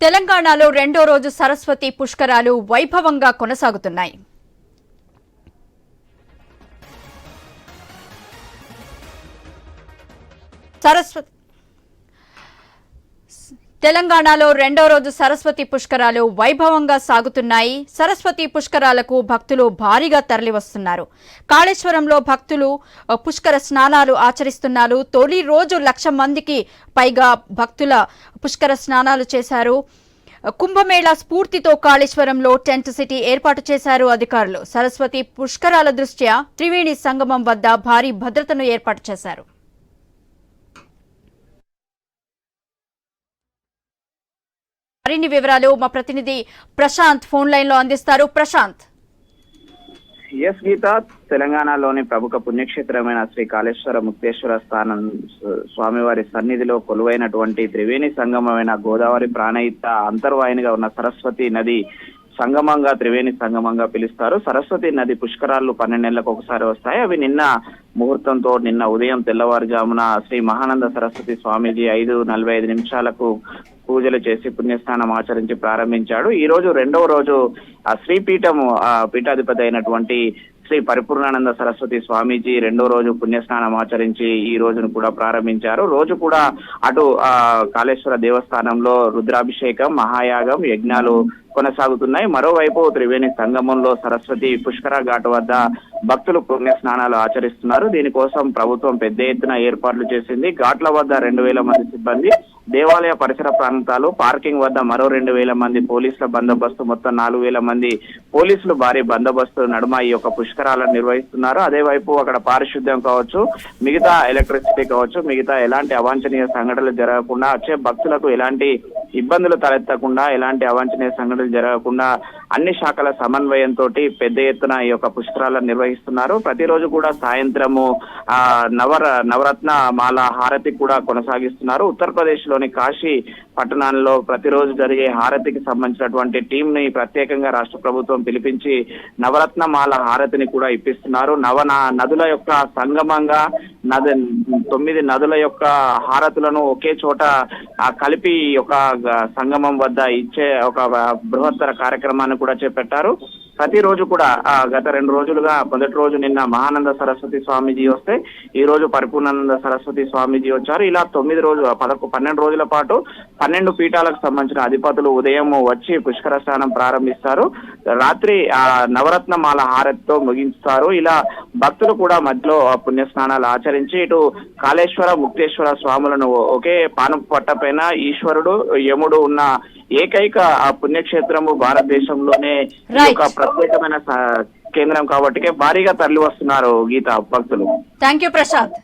తెలంగాణలో రెండో రోజు సరస్వతి పుష్కరాలు వైభవంగా కొనసాగుతున్నాయి. తెలంగాణలో రెండో రోజు సరస్వతి పుష్కరాలు వైభవంగా సాగుతున్నాయి. సరస్వతి పుష్కరాలకు భక్తులు భారీగా తరలివస్తున్నారు. కాళేశ్వరంలో భక్తులు పుష్కర స్నానాలు ఆచరిస్తున్నారు. తొలి రోజు 1,00,000 మందికి పైగా భక్తుల పుష్కర స్నానాలు చేశారు. కుంభమేళా స్ఫూర్తితో కాళేశ్వరంలో టెంట్ సిటీ ఏర్పాటు చేశారు అధికారులు. సరస్వతి పుష్కరాల దృష్ట్యా త్రివేణి సంగమం వద్ద భారీ భద్రతను ఏర్పాటు చేశారు. మరిన్ని వివరాలు మా ప్రతినిధి ప్రశాంత్ ఫోన్ లైన్ లో అందిస్తారు. ప్రశాంత్. ఎస్ గీత, తెలంగాణలోని ప్రముఖ పుణ్యక్షేత్రమైన శ్రీ కాళేశ్వర ముక్తేశ్వర స్థానం స్వామివారి సన్నిధిలో కొలువైనటువంటి త్రివేణి సంగమమైన గోదావరి ప్రాణహిత అంతర్వాహినిగా ఉన్న సరస్వతి నది సంగమంగా త్రివేణి సంగమంగా పిలుస్తారు. సరస్వతి నది పుష్కరాలు 12 నెలలకు ఒకసారి వస్తాయి. అవి నిన్న ముహూర్తంతో నిన్న ఉదయం తెల్లవారుజామున శ్రీ మహానంద సరస్వతి స్వామీజీ 5:45 నిమిషాలకు పూజలు చేసి పుణ్యస్నానం ఆచరించి ప్రారంభించాడు. ఈ రోజు రెండవ రోజు శ్రీపీఠం పీఠాధిపతి అయినటువంటి శ్రీ పరిపూర్ణానంద సరస్వతి స్వామీజీ రెండో రోజు పుణ్యస్నానం ఆచరించి ఈ రోజును కూడా ప్రారంభించారు. రోజు కూడా అటు కాళేశ్వర దేవస్థానంలో రుద్రాభిషేకం, మహాయాగం, యజ్ఞాలు కొనసాగుతున్నాయి. మరోవైపు త్రివేణి సంగమంలో సరస్వతి పుష్కర ఘాట్ వద్ద భక్తులు పుణ్య స్నానాలు ఆచరిస్తున్నారు. దీనికోసం ప్రభుత్వం పెద్ద ఎత్తున ఏర్పాట్లు చేసింది. ఘాట్ల వద్ద 2,000 మంది సిబ్బంది, దేవాలయ పరిసర ప్రాంతాలు, పార్కింగ్ వద్ద మరో 2,000 మంది పోలీసుల బందోబస్తు, మొత్తం 4,000 మంది పోలీసులు భారీ బందోబస్తు నడుమ ఈ యొక్క పుష్కరాలను నిర్వహిస్తున్నారు. అదేవైపు అక్కడ పారిశుద్ధ్యం కావచ్చు, మిగతా ఎలక్ట్రిసిటీ కావచ్చు, మిగతా ఎలాంటి అవాంఛనీయ సంఘటనలు జరగకుండా, వచ్చే భక్తులకు ఎలాంటి ఇబ్బందులు తలెత్తకుండా, ఎలాంటి అవాంఛనీయ సంఘటనలు జరగకుండా అన్ని శాఖల సమన్వయంతో పెద్ద ఎత్తున ఈ యొక్క పుష్కరాలను నిర్వహిస్తున్నారు. ప్రతిరోజు కూడా సాయంత్రము నవరత్న మాల హారతి కూడా కొనసాగిస్తున్నారు. ఉత్తరప్రదేశ్ లోని కాశీ పట్టణంలో ప్రతిరోజు జరిగే హారతికి సంబంధించినటువంటి టీం ని ప్రత్యేకంగా రాష్ట్ర ప్రభుత్వం పిలిపించి నవరత్న మాల హారతిని కూడా ఇప్పిస్తున్నారు. నదుల యొక్క సంగమంగా 9 నదుల యొక్క హారతులను ఒకే చోట కలిపి ఒక సంగమం వద్ద ఇచ్చే ఒక బృహత్తర కార్యక్రమాన్ని కూడా చేపట్టారు. ప్రతిరోజు కూడా గత 2 రోజులుగా, మొదటి రోజు నిన్న మహానంద సరస్వతి స్వామీజీ వస్తే ఈ రోజు పరిపూర్ణానంద సరస్వతి స్వామీజీ వచ్చారు. ఇలా 12 రోజుల పాటు 12 పీఠాలకు సంబంధించిన అధిపతులు ఉదయం వచ్చి పుష్కర స్నానం ప్రారంభిస్తారు. రాత్రి నవరత్న మాల హారతితో ముగిస్తారు. ఇలా భక్తులు కూడా మధ్యలో పుణ్య స్నానాలు ఆచరించి ఇటు కాళేశ్వర ముక్తేశ్వర స్వాములను ఒకే పానం పట్టపైన ఈశ్వరుడు యముడు ఉన్న ఏకైక పుణ్యక్షేత్రము భారతదేశంలోనే ఒక ప్రత్యేకమైన కేంద్రం కాబట్టి భారీగా తరలి వస్తున్నారు గీత భక్తులు. Thank you Prashanth.